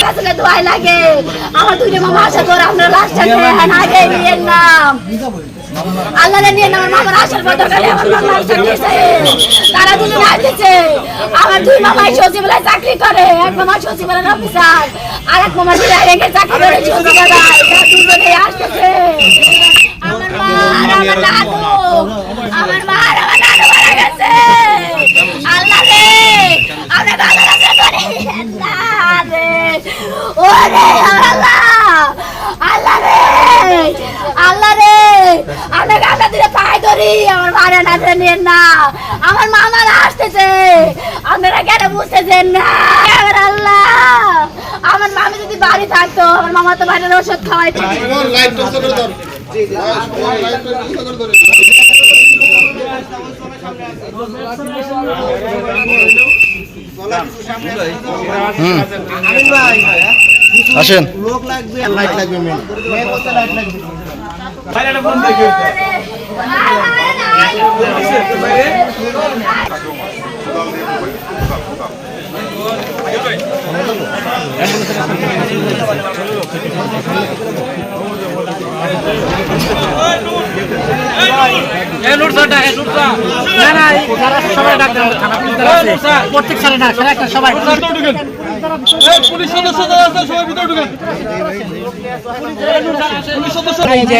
আসলে দোয়াই লাগে আমার দুইটা মামা আশা করে আমরা লাস্টে আগে নিয়ে নাম আল্লাহ নিয়ে আমার মামার আসার কথা বলে আমার মামা তারা দুজন আসছে আমার দুই মামাই সচিবালয় চাকরি করে এক মামা সচিবালয়ের অফিসার আর এক মামা রেগে চাকরি করে সচিবালয় দুজনে আসতেছে আমার মা আর আমার দাদু আমার মা আর আমার দাদু মারা গেছে আল্লাহ রে আমরা বাবা রাখা করে আল্লাহ রে ওরে আল্লাহ আল্লাহ রে আল্লাহ রে আমরা গাটা দিলে পায়ে ধরি আমার মারা নাতে নিয়ে না আমার মামারা আসতেছে আপনারা কেন বুঝতেছেন না আমার আল্লাহ আমার মামি যদি বাড়ি থাকতো আমার মামা তো বাইরের ওষুধ খাওয়াইতো আসেন লোক লাগবে লাইট লাগবে মেয়ে বলতে লাইট লাগবে প্রত্যেক সালে না একটা সবাই পুলিশ সদস্য যারা আছে সবাই ভিতরে ঢুকেন পুলিশ সদস্য এই যে